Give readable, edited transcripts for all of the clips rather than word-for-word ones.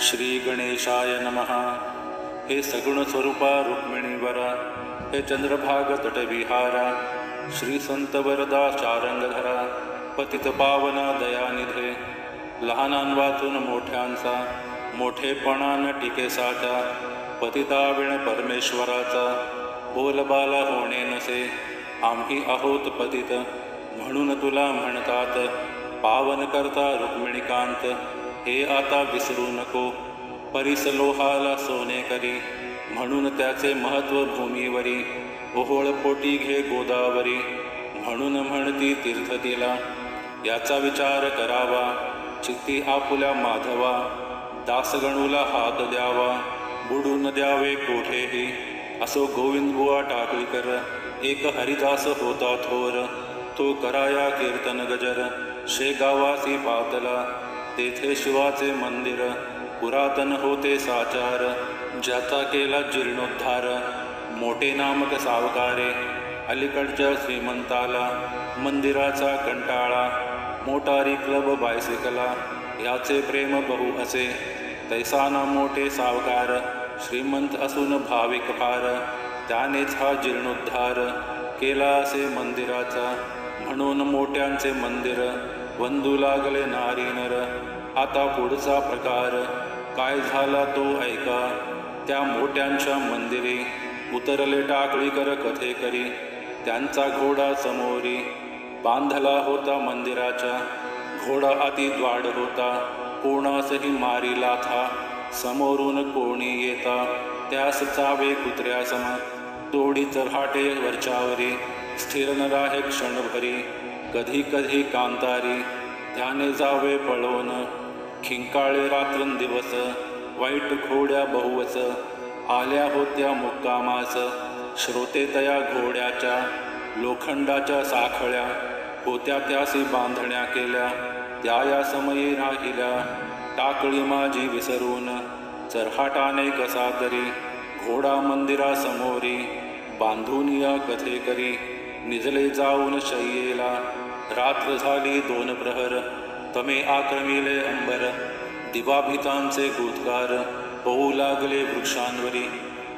श्री गणेशाय नमः। हे सगुण स्वरूपा रुक्मिणीवरा, हे चंद्रभाग तटविहारा, श्री संत वरदा चारंगधरा, पतित पावना दयानिधे, लहानां वाचून मोठ्यांचा, मोठेपणान टिकेसाचा, पतिताविण परमेश्वराचा, बोलबाला होणे नसे, आम्ही आहोत पतित, म्हणून तुला म्हणतात, पावन करता रुक्मिणीकांत, हे आता विसरू नको, परिसलोहाला सोने करी, म्हणून त्याचे महत्त्व भूमीवरी, ओहोळ पोटी घे गोदावरी, म्हणून म्हणती तीर्थ तिला, याचा विचार करावा, चित्ती आपुल्या माधवा, दासगणूला हात द्यावा, बुडून द्यावे कोठेही, असो गोविंदबुवा टाकळीकर, एक हरिदास होता थोर, तो कराया कीर्तन गजर, शेगावासी पातला, तेथे शिवाचे मंदिर, पुरातन होते साचार, ज्याचा केला जीर्णोद्धार, मोठे नामक सावकारे, अलीकडच्या श्रीमंताला, मंदिराचा कंटाळा, मोटारी क्लब बायसिकला, याचे प्रेम बहु असे, तैसाना मोठे सावकार, श्रीमंत असून भाविक फार, त्यानेच हा जीर्णोद्धार केला असे मंदिराचा, म्हणून मोठ्यांचे मंदिर, वंदू लागले नारी नर, आता पुढचा प्रकार, काय झाला तो ऐका, त्या मोठ्यांच्या मंदिरी, उतरले टाकळीकर कथेकरी, त्यांचा घोडा समोरी, बांधला होता मंदिराच्या, घोडा अति द्वाड होता, कोणासही मारिला था, समोरून कोणी येता, त्यास चावे कुत्र्यासम, तोडी चरहाटे वरच्यावरी, स्थिर न राहे क्षणभरी, कधी कधी कांतारी, त्याने जावे पळवून, खिंकाळे रात्रंदिवस, वाईट घोड्या बहुवच, आल्या होत्या मुक्कामास, श्रोते तया घोड्याच्या, लोखंडाच्या साखळ्या, होत्या त्यासी बांधण्या केल्या, त्या या समयी राहिल्या, टाकळी माझी विसरून, चरहाटाने कसा तरी, घोडा मंदिरासमोरी, बांधून या कथेकरी, निजले जाऊन शय्येला, रात्र झाली 2 प्रहर, तमे आक्रमिले अंबर, दिवाभितांचे गुदकार, होऊ लागले वृक्षांवरी,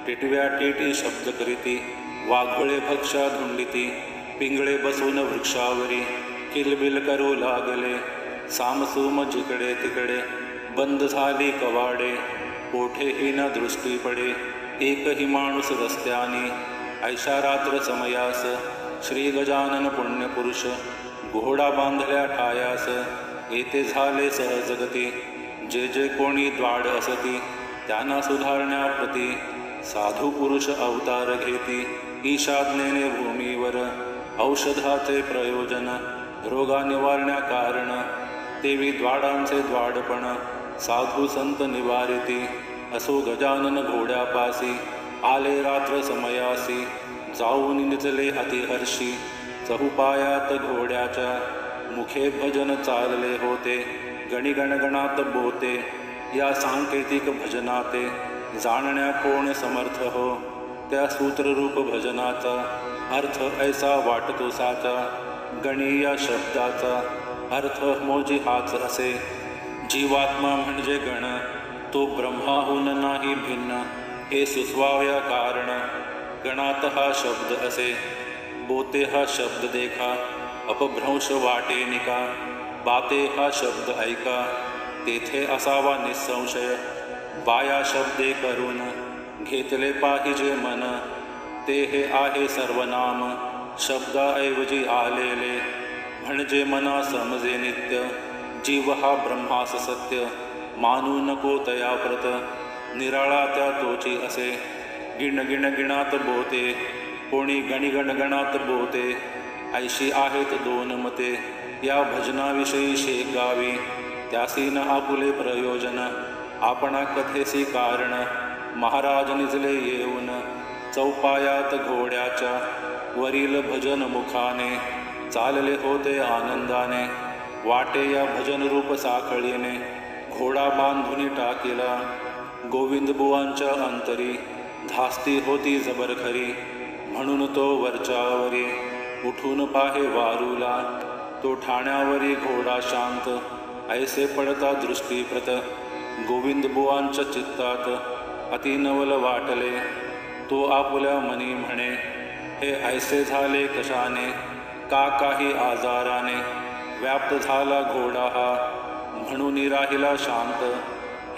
टिटव्या टिटी शब्द करीती, वाघोळे भक्षा धुंडिती, पिंगळे बसून वृक्षावरी, किलबिल करू लागले, सामसूम जिकडे तिकडे, बंद झाली कवाडे, कोठेही न दृष्टी पडे, एकही माणूस रस्त्यानी, ऐशा रात्र समयास, श्री गजानन पुण्यपुरुष, घोडा बांधल्या ठायास, येथे झाले सहजगती, जे जे कोणी द्वाड असती, त्यांना सुधारण्याप्रती, साधू पुरुष अवतार घेती, ईशाज्ञेने भूमीवर, औषधाचे प्रयोजन, रोगा निवारण्या कारण, तेवी द्वाडांचे द्वाडपण, साधू संत निवारिती, असो गजानन घोड्यापासी, आले रात्र समयासी, जाऊन निजले अतिहर्षी, चहुपायात घोड्याच्या, मुखे भजन चालले होते, गणिगणगणात बोते, या सांकेतिक भजनाते, जाणण्या कोण समर्थ हो, त्या सूत्ररूप भजनाचा, अर्थ ऐसा वाटतो साचा, गणी या शब्दाचा, अर्थ मोजी हाच असे, जीवात्मा म्हणजे गण, तो ब्रह्माहून नाही भिन्न, हे सुचवाव्या कारण, गणात हा शब्द असे, बोते हा शब्द देखा, अपभ्रंश वाटे निका, बाते हा शब्द ऐका, तेथे असावा निसंशय, बाया शब्दे करून, घेतले पाहिजे मन, ते हे आहे सर्वनाम, शब्दाऐवजी आलेले, म्हणजे मना समजे नित्य, जीव हा ब्रह्मास सत्य, मानू नको तया प्रत, निराळा त्या तोची असे, गिण गिण गिणात बोते, कोणी गणिगणगणात बोते, ऐशी आहेत 2 मते, या भजनाविषयी शेगावी, त्यासी न आपुले प्रयोजन, आपणा कथेसी कारण, महाराज निजले येऊन, चौपायात घोड्याच्या, वरील भजन मुखाने, चालले होते आनंदाने, वाटे या भजनरूप साखळीने, घोडा बांधुनी टाकिला, गोविंदबुवांच्या अंतरी, धास्ती होती जबर खरी, म्हणून तो वरच्यावरी, उठून पाहे वारूला, तो ठाण्यावरी घोडा शांत, ऐसे पडता दृष्टीप्रत, गोविंद बुवांच्या चित्तात अति नवल वाटले. तो आपल्या मनी म्हणे, हे ऐसे झाले कशाने, का काही आजाराने व्याप्त झाला घोडा हा, म्हणून राहिला शांत,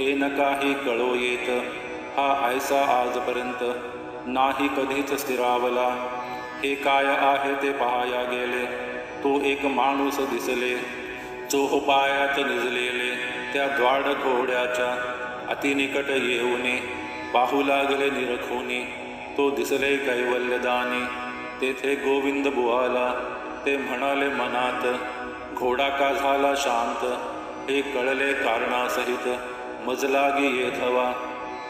हे न काही कळो येत. हा ऐसा आजपर्यंत नाही कधीच स्थिरावला. हे काय आहे ते पाहाया गेले, तो एक माणूस दिसले, चोहोपायात निजलेले त्या द्वाड घोड्याच्या अतिनिकट येऊनी, पाहू लागले निरखुनी. तो दिसले कैवल्यदानी, तेथे गोविंद बुवाला. ते म्हणाले मनात, घोडा का झाला शांत, हे कळले कारणासहित, मज लागी येथवा.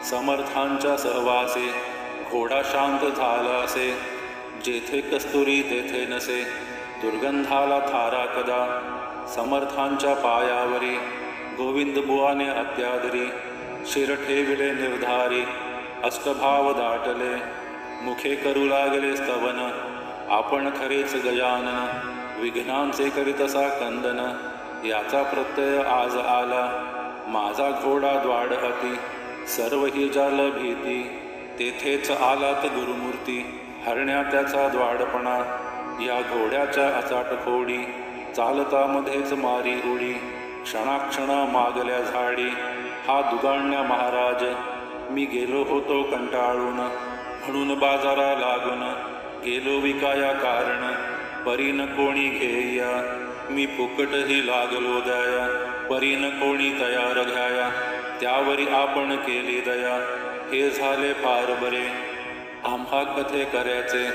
समर्थांच्या सहवासे घोडा शांत झाला असे, जेथे कस्तुरी तेथे नसे, दुर्गंधाला थारा कदा. समर्थांच्या पायावरी गोविंद बुवाने अत्यादरी, शिर ठेविले निर्धारी, अष्टभाव दाटले, मुखे करू लागले स्तवन. आपण खरेच गजानन, विघ्नांचे करीतसा कंदन. याचा प्रत्यय आज आला, माझा घोडा द्वाड अति, सर्व ही जाल भीती. तेथेच आलात गुरुमूर्ती, हरण्या त्याचा द्वाडपणा. या घोड्याच्या अचाट खोडी, चालता मध्येच मारी उडी. क्षणाक्षणा मागल्या झाडी, हा दुगाण्या महाराज. मी गेलो होतो कंटाळून, म्हणून बाजारा लागून, गेलो विकाया कारण, परीन कोणी घेया. मी फुकटही लागलो दया, परीन कोणी तयार घ्याया. त्यावरी आपण केली दया, हे झाले फार बरे. आम्हा कथे करायचे,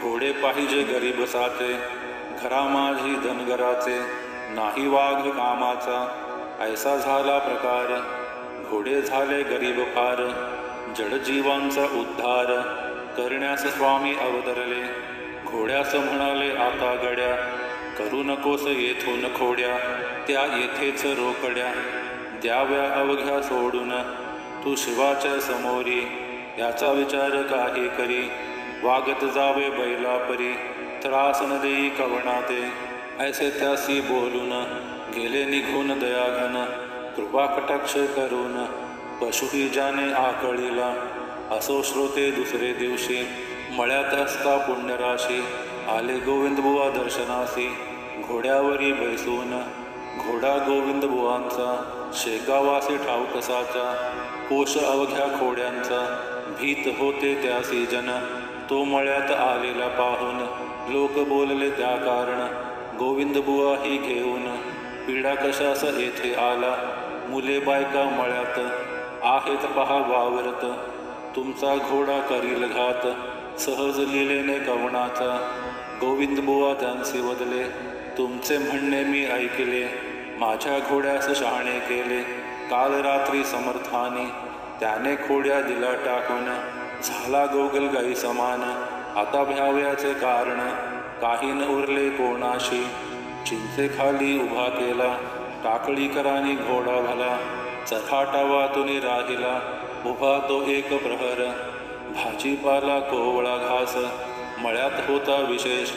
घोडे पाहिजे गरीब साचे. घरा माझी धनगराचे, नाही वाघ कामाचा. ऐसा झाला प्रकार, घोडे झाले गरीब फार. जडजीवांचा उद्धार करण्यास स्वामी अवतरले. घोड्यास म्हणाले आता गड्या, करू नकोस येथून खोड्या. त्या येथेच रोकड्या, द्याव्या अवघ्या सोडून. तू शिवाच्या समोरी, याचा विचार काही करी. वागत जावे बैलापरी, त्रास न देई कवणाते. ऐसे त्यासी बोलून, गेले निघून दयाघन. कृपा कटाक्ष करून, पशुही जाने आकळीला. असो श्रोते दुसरे दिवशी, मळ्यात असता पुण्यराशी. आले गोविंद बुवा दर्शनासी, घोड्यावरी बैसून. घोडा गोविंद बुवांचा, शेगावासी ठाऊकसाचा. कोश अवघ्या खोड्यांचा, भीत होते त्यासी जन. तो मळ्यात आलेला पाहून, लोक बोलले त्या कारण. गोविंद बुवा ही घेऊन, पिढा कशास येथे आला. मुले बायका मळ्यात आहेत पहा वावरत. तुमचा घोडा करील घात, सहज लिलेने कवणाचा. गोविंद बुवा त्यांचे वदले, तुमचे म्हणणे मी ऐकले. माझ्या घोड्यास शहाणे केले, काल रात्री समर्थानी. त्याने खोड्या दिला टाकून, झाला गोगलगाई समान. आता भ्याव्याचे कारण, काही न उरले कोणाशी. चिंचेखाली उभा केला, टाकळी करानी घोडा भला. चऱ्हाटावा तुनी राहिला, उभा तो एक प्रहर. भाजीपाला कोवळा घास, मळ्यात होता विशेष.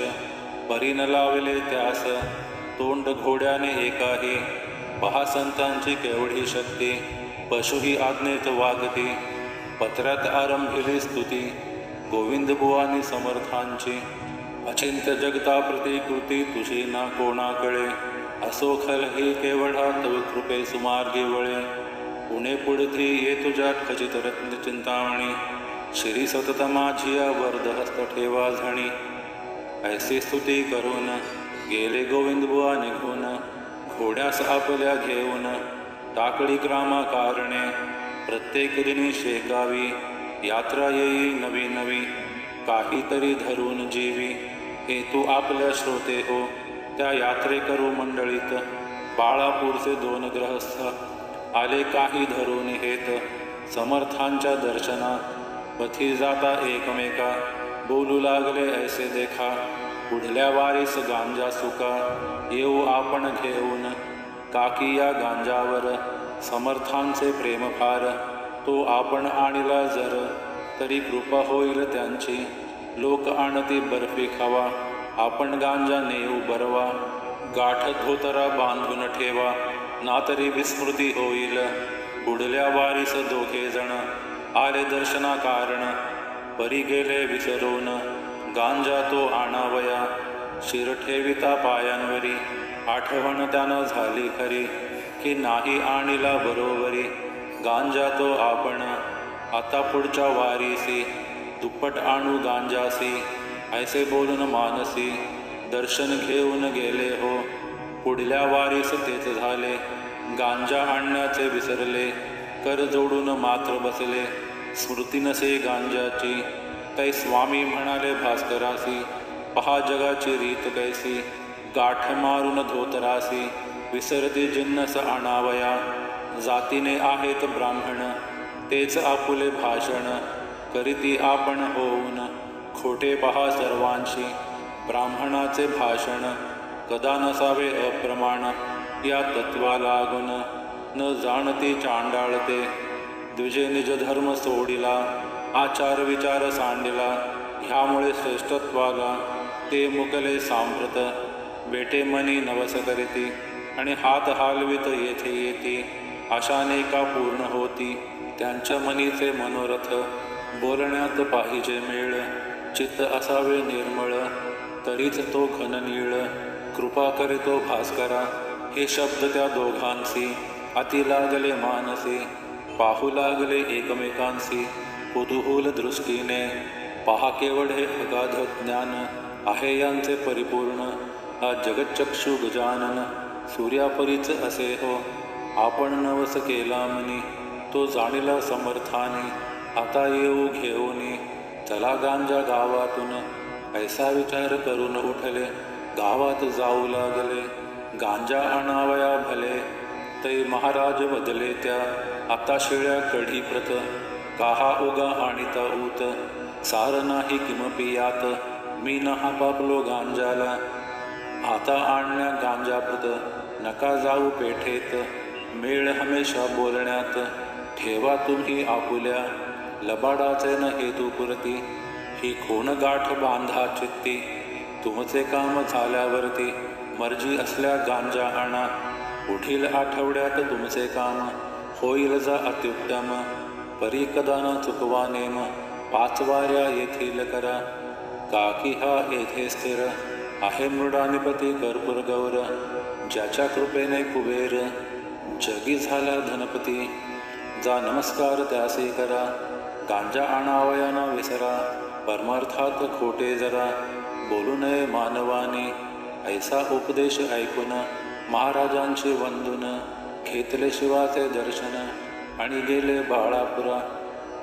परीन लावले त्यास, तोंड घोड्याने एकाही. पहा संतांची केवढी शक्ती, पशुही आज्ञेत वागती. पत्रात आरंभिली स्तुती, गोविंद बुवानी समर्थांची. अचिंत्य जगता प्रतिकृती, तुझी ना कोणाकडे. असो खलही केवढा तव कृपे सुमार्गी वळे. पुणे पुढती ये तुझ्या खचित रत्न चिंतामणी. श्री सतत माझिया वरद हस्त ठेवा झणी. ऐसी स्तुती करून, गेले गोविंद बुवा निघून. घोड्यास आपल्या घेऊन, टाकळी ग्रामा कारणे. प्रत्येक दिनी शेगावी, यात्रा येई नवी नवी. काहीतरी धरून जीवी, हे तू आपल्या श्रोते हो. त्या यात्रेकरू मंडळीत, बाळापूरचे 2 ग्रहस्थ. आले काही धरून हेत, समर्थांच्या दर्शनात. पथी जाता एकमेका, बोलू लागले ऐसे देखा. पुढल्या वारीस गांजा सुका, येऊ आपण घेऊन. काकी या गांजावर, समर्थांचे प्रेम फार. तो आपण आणला जर, तरी कृपा होईल त्यांची. लोक आणती बर्फी खावा, आपण गांजा नेऊ बरवा. गाठ धोतरा बांधून ठेवा, ना तरी विस्मृती होईल. पुढल्या वारीस दोघे जण आले दर्शना कारण, परी गेले विसरून गांजा तो आणावया, शिर ठेविता पायांवरी, आठवण त्यानं झाली खरी, की नाही आणिला बरोबरी, गांजा तो आपण, आता पुढच्या वारीसी, दुप्पट आणू गांजासी, ऐसे बोलून मानसी, दर्शन घेऊन गेले हो, पुढल्या वारीस तेच झाले, गांजा आणण्याचे विसरले, कर जोडून मात्र बसले, स्मृती नसे गांजाची, तै स्वामी म्हणाले भास्करासी, पहा जगाची रीत कैसी, गाठ मारून धोतरासी, विसरते जिन्नस आणावया, जातीने आहेत ब्राह्मण, तेच आपुले भाषण, करीती आपण होऊन, खोटे पहा सर्वांशी, ब्राह्मणाचे भाषण, कदा नसावे अप्रमाण, या तत्वा लागून, न जाणती चांडाळते, द्विजे निज धर्म सोडिला, आचार विचार सांडिला, ह्यामुळे श्रेष्ठत्वाला, ते मुकले सांप्रत, बेटे मनी नवस करीती, आणि हात हालवित येथे येती, आशाने का पूर्ण होती, त्यांच्या मनीचे मनोरथ, बोलण्यात पाहिजे मेळ, चित्त असावे निर्मळ, तरीच तो घननीळ, कृपा करीतो भास्करा, हे शब्द त्या दोघांसी, अति लागले मानसी, पाहू लागले एकमेकांसी, कुतूहल दृष्टीने, पहा केवळ हे अगाध ज्ञान, आहे यांचे परिपूर्ण, हा जगच्चक्षु गजानन, सूर्यापरीच असे हो, आपण नवस केला मनी, तो जाणीला समर्थानी, आता येऊ घेऊनी, चला गांजा गावातून, ऐसा विचार करून उठले, गावात जाऊ लागले, गांजा आणावया भले, तै महाराज बदले त्या, आता शिळ्या कढी प्रत, काहा उगा आणिता ऊत, सार नाही किमपि यात, मी नहा पापलो गांजाला, आता आणण्या गांजाप्रत, नका जाऊ पेठेत, मेळ हमेशा बोलण्यात, ठेवा तुम्ही आपुल्या, लबाडाचे न हेतुपुरती, ही कोण गाठ बांधा चित्ती, तुमचे काम झाल्यावरती, मर्जी असल्या गांजा आणा, पुढील आठवड्यात तुमचे काम, होईल जा अत्युत्तम, परी कदा न चुकवा नेम, 5 वाऱ्या येथील करा, काकी हा येथे स्थिर, आहे मृडानिपती कर्पूर गौर, ज्याच्या कृपेने कुबेर, जगी झाला धनपती, जा नमस्कार त्यासे करा, गांजा आणावया न विसरा, परमार्थात खोटे जरा, बोलू नये मानवाने, ऐसा उपदेश ऐकून, महाराजांचे वंदून, घेतले शिवाचे दर्शन, आणि गेले बाळापुरा,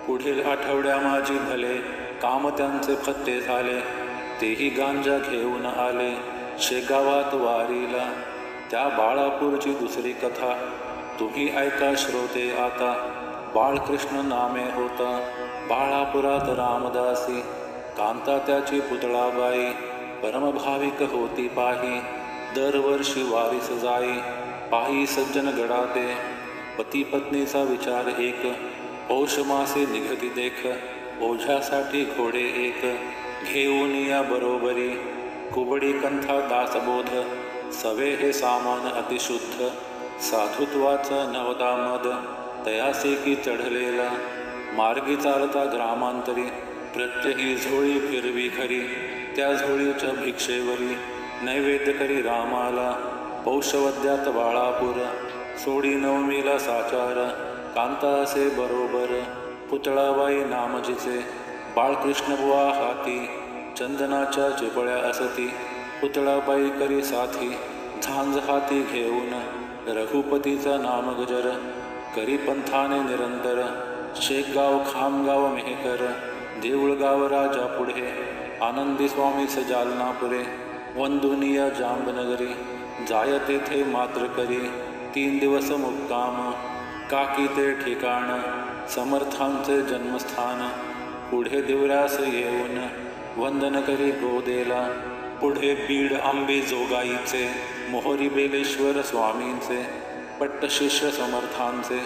पुढील आठवड्या माझी भले, काम त्यांचे फत्ते झाले, तेही गांजा घेऊन आले, शेगावात वारीला, त्या बाळापूरची दुसरी कथा, तुम्ही ऐका श्रोते आता, बाळकृष्ण नामे होता, बाळापुरात रामदासी, कांता त्याची पुतळाबाई, परमभाविक होती पाही, दरवर्षी वारीस जाई, पाही सज्जन गडाते, पती पत्नीचा विचार एक, पौष मासे निघती देख, ओझ्यासाठी घोडे एक, घेऊन या बरोबरी, कुबडी कंथा दासबोध, सवे हे सामान अतिशुद्ध, साधुत्वाचा नवता मद, तयासे की चढलेला, मार्गी चालता ग्रामांतरी, प्रत्यही झोळी फिरवी खरी, त्या झोळीच्या भिक्षेवरी, नैवेद्य करी रामाला, पौषवद्यात बाळापूर, सोडी नवमीला साचार, कांता असे बरोबर, पुतळाबाई नामजीचे, बाळकृष्ण बुवा हाती, चंदनाच्या चिपळ्या असती, पुतळाबाई करी साथी, झांज हाती घेऊन, रघुपतीचा नाम गजर, करी पंथाने निरंतर, शेकगाव खामगाव मेहकर, देऊळगाव राजा पुढे, आनंदी स्वामी सजालनापुरे, वंदुनिया जांबनगरी, जाय तेथे मात्र करी, 3 दिवस मुक्काम, काकी ते ठिकाण, समर्थांचे जन्मस्थान, पुढे दिवरास येऊन, वंदन करी गोदेला, पुढे बीड आंबे जोगाईचे, मोहरी बेलेश्वर स्वामींचे, पट्टशिष्य समर्थांचे,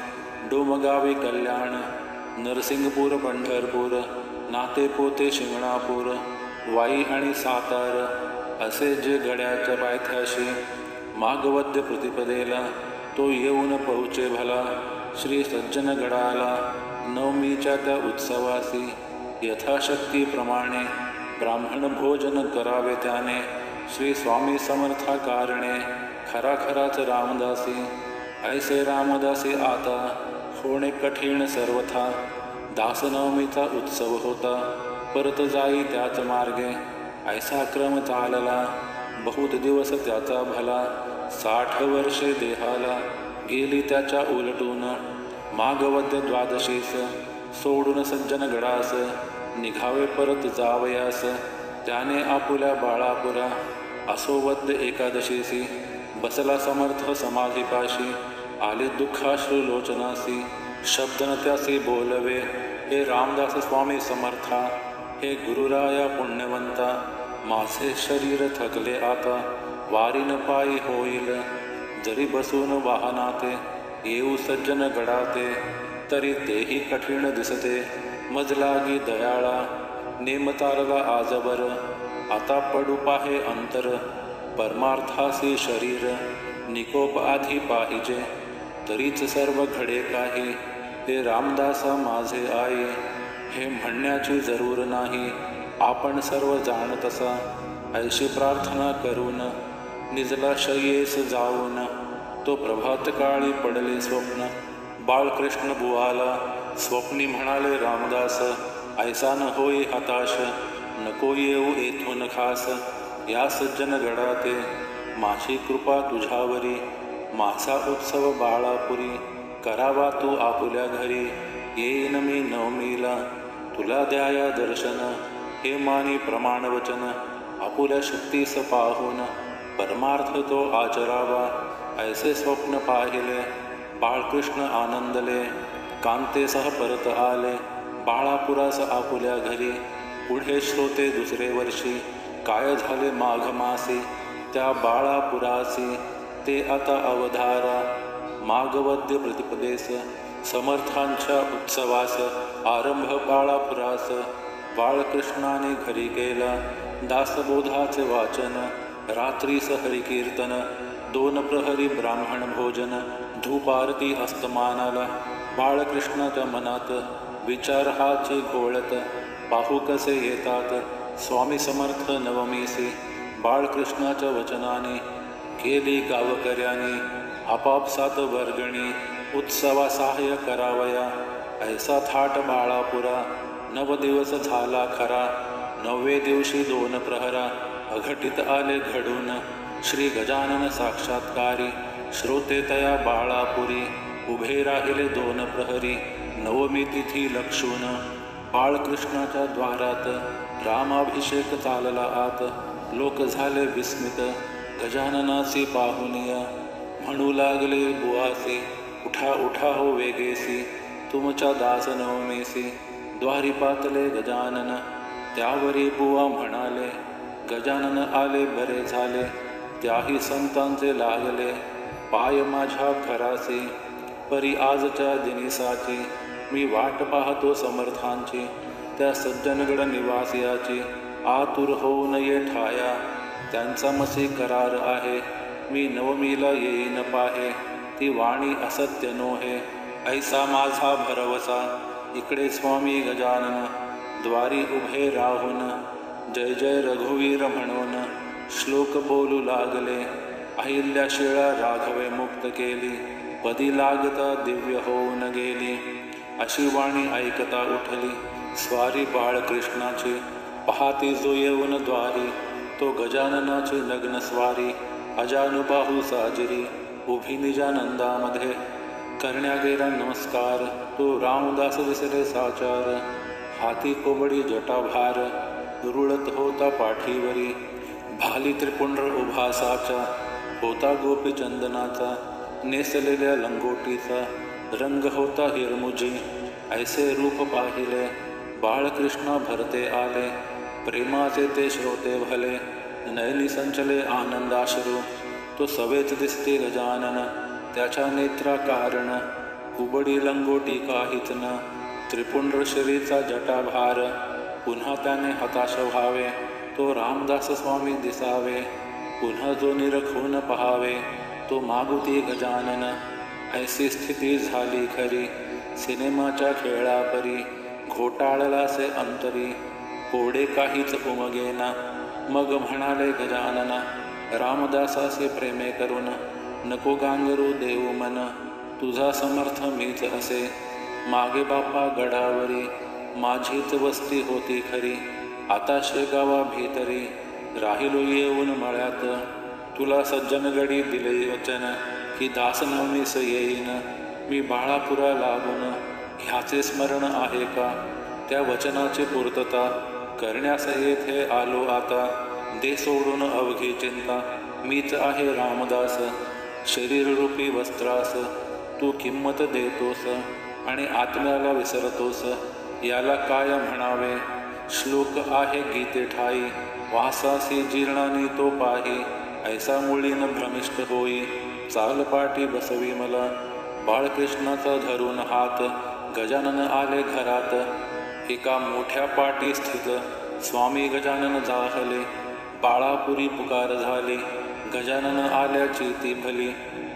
डोमगावी कल्याण, नरसिंगपूर पंढरपूर, नाते पोते शिंगणापूर, वाई आणि सातार, असे जे गड्याच्या पायथ्याशी, मागवद्य प्रतिपदेला, तो येऊन पोहोचे भला, श्री सज्जनगडाला नवमीच्या त्या उत्सवासी यथाशक्तीप्रमाणे ब्राह्मण भोजन करावे त्याने श्री स्वामी समर्था कारणे खरा खराच रामदासी ऐसे रामदासी आता होणे कठीण सर्वथा दासनवमीचा उत्सव होता परत जाई त्याच मार्गे ऐसा क्रम चालला बहुत दिवस त्याचा भला 60 वर्षे देहाला गेली त्याच्या उलटून मागवद्य द्वादशीस सोडून सज्जनगडास निघावे परत जावयास त्याने आपुल्या बाळापुरा असोवद्य एकादशीसी बसला समर्थ समाधीपाशी आले दुःखाश्रू लोचनासी शब्द न त्यासी बोलवे हे रामदास स्वामी समर्था हे गुरुराया पुण्यवंता माझे शरीर थकले आता वारीन पायी होईल जरी बसून वाहनाते येऊ सज्जन गडाते तरी तेही कठीण दिसते मजलागी दयाळा नेम चालला आजवर आता पडू पाहे अंतर परमार्थासी शरीर निकोप आधी पाहिजे तरीच सर्व घडे काही हे रामदासा माझे आई हे म्हणण्याची जरूर नाही आपण सर्व जाणतसा ऐशी प्रार्थना करून निजला शय्येस जाऊन तो प्रभातकाळी पडले स्वप्न बाळकृष्ण बुवाला स्वप्नी म्हणाले रामदास ऐसा न होई हताश नको येऊ येथून खास या सज्जन गडाते माझी कृपा तुझ्यावरी माझा उत्सव बाळापुरी करावा तू आपुल्या घरी येईन मी नवमीला तुला द्याया दर्शन हे मानी प्रमाणवचन आपुल्या शक्तीस पाहून परमार्थ तो आचरावा ऐसे स्वप्न पाहिले बाळकृष्ण आनंदले कांतेसह परत आले बाळापुरास आपुल्या घरी पुढे श्रोते दुसरे वर्षी काय झाले माघ मासी त्या बाळापुरासी ते आता अवधारा मागवद्य प्रतिपदेस समर्थांच्या उत्सवास आरंभ बाळापुरास बाळकृष्णाने घरी केला दासबोधाचे वाचन रात्रीस हरिकीर्तन 2 प्रहरी ब्राह्मण भोजन धूपारती अस्तमानाला बाळकृष्णाच्या मनात विचार हाचे घोळत पाहू कसे येतात स्वामी समर्थ नवमीसी बाळकृष्णाच्या वचनाने केली गावकऱ्याने आपापसात वर्गणी उत्सवा सहाय्य करावया ऐसा थाट बाळापुरा 9 दिवस झाला खरा 9वे दिवशी 2 प्रहरा अघटित आले घडून श्री गजानन साक्षात्कारी श्रोते तया बाळापुरी उभे राहिले 2 प्रहरी नवमी तिथी लक्षून बाळकृष्णाच्या द्वारात रामाभिषेक चालला आत लोक झाले विस्मित गजाननासी पाहुनिया म्हणू लागले बुवासी उठा उठा हो वेगेसी तुमच्या दास नवमीसी द्वारी पातले गजानन त्यावरी बुवा म्हणाले गजानन आले बरे झाले त्याही संतांचे लागले पाय माझ्या खरासी परी आजच्या दिनिसाची मी वाट पाहतो समर्थांची त्या सज्जनगड निवासियाची आतुर होऊ नये ठाया त्यांचा मसी करार आहे मी नवमीला येईन पाहे ती वाणी असत्य नोहे ऐसा माझा भरवसा इकडे स्वामी गजानन द्वारी उभे राहून जय जय रघुवीर म्हणून श्लोक बोलू लागले अहिल्या शिळा राघवे मुक्त केली पदी लागता दिव्य होऊन गेली अशी वाणी ऐकता उठली स्वारी बाळकृष्णाची पहाती जो येऊन द्वारी तो गजाननाची नग्न स्वारी अजानुबाहू साजरी उभी निजानंदामध्ये करण्या गेला नमस्कार तो रामदास दिसले साचार हाती कोबडी जटाभार रुळत होता पाठीवरी भाली त्रिपुंड्र उभा साचा होता गोपीचंदनाचा नेसलेल्या लंगोटीचा रंग होता हिरमुजी ऐसे रूप पाहिले बाळकृष्ण भरते आले प्रेमाचे ते श्रोते भले नयनी संचले आनंदाश्रू तो सवेच दिसते गजानन त्याच्या नेत्रा कारण कुबडी लंगोटी काहीच न त्रिपुंड्र शरीचा जटाभार पुन्हा त्याने हताश व्हावे तो रामदास स्वामी दिसावे पुन्हा जो निरखून पहावे तो मागुती गजानन ऐसी स्थिती झाली खरी, सिनेमाच्या खेळापरी घोटाळलासे अंतरी, कोडे काहीच उमगेना. मग म्हणाले गजानना, रामदासासे प्रेमे करून, नको गांगरू देऊ मन, तुझा समर्थ मीच असे. मागे बापा गडावरी माझीच वस्ती होती खरी, आता शेगावा भीतरी राहिलो येऊन मळ्यात. तुला सज्जनगडी दिले वचन, की दास नवनीस येईन. मी बाळापुरा लागून ह्याचे स्मरण आहे का, त्या वचनाची पूर्तता करण्यास येथे आलो आता. दे सोडून अवघी चिंता, मीच आहे रामदास. शरीररूपी वस्त्रास तू किंमत देतोस, आणि आत्म्याला विसरतोस. याला काय म्हणावे, श्लोक आहे गीते ठाई, वासासी जीर्णानी तो पाही. ऐसा मुळीन भ्रमिष्ट होई, चालपाटी बसवी मला. बाळकृष्णाचा धरून हात गजानन आले घरात. एका मोठ्या पाटी स्थित स्वामी गजानन जाहले. बाळापुरी पुकार झाली, गजानन आल्याची ती भली.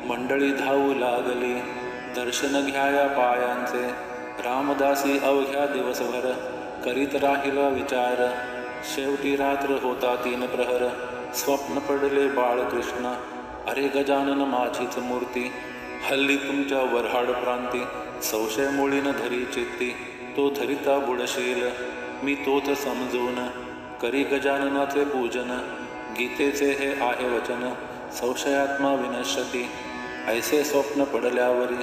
मंडळी धावू लागली, दर्शन घ्याया पायांचे. रामदासी अवघ्या दिवसभर करीत राहिला विचार. शेवटी रात्र होता 3 प्रहर, स्वप्न पडले बाळकृष्ण. अरे गजानन माझीच मूर्ती, हल्ली तुमच्या वऱ्हाड प्रांती. संशय मुळीन धरी चित्ती, तो धरिता बुडशील. मी तोच समजून करी गजाननाचे पूजन. गीतेचे हे आहे वचन, संशयात्मा विनश्यती. ऐसे स्वप्न पडल्यावरी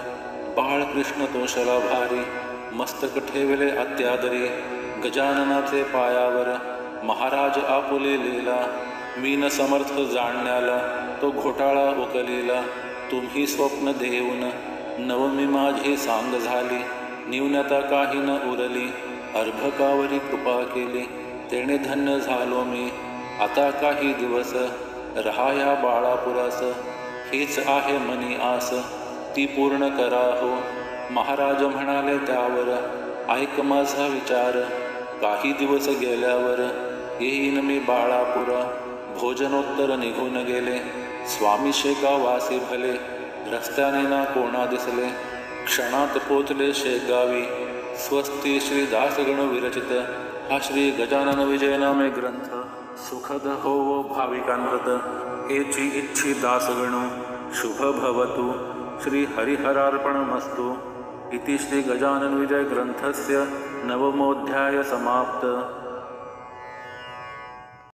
बाळकृष्ण तोषला भारी. मस्तक ठेवले अत्यादरी गजाननाचे पायावर. महाराज आपुले लिला, मी न समर्थ जाणण्याला. तो घोटाळा उकलीला, तुम्ही स्वप्न देऊन. नवमी माझी सांग झाली, न्यूनता काही न उरली. अर्भकावरी कृपा केली, तेणे धन्य झालो मी. आता काही दिवस रहाया बाळापुरास. हीच आहे मनी आस, ती पूर्ण करा हो. महाराज म्हणाले त्यावर, ऐक माझा विचार. काही दिवस गेल्यावर येईन मी बाळापुरा. भोजनोत्तर निघून गेले, स्वामी शेगावासी भले. रस्त्याने ना कोणा दिसले, क्षणात पोचले शेगावी. स्वस्ती श्री दासगण विरचित हा श्री गजानन विजय नामे ग्रंथ. सुखद होवो भाविकांप्रत, हेची इच्छी दासगणू. शुभ भवतु. श्री हरिहरार्पणमस्तु. इति श्री गजानन विजय ग्रंथस्य 9मोऽध्याय समाप्त.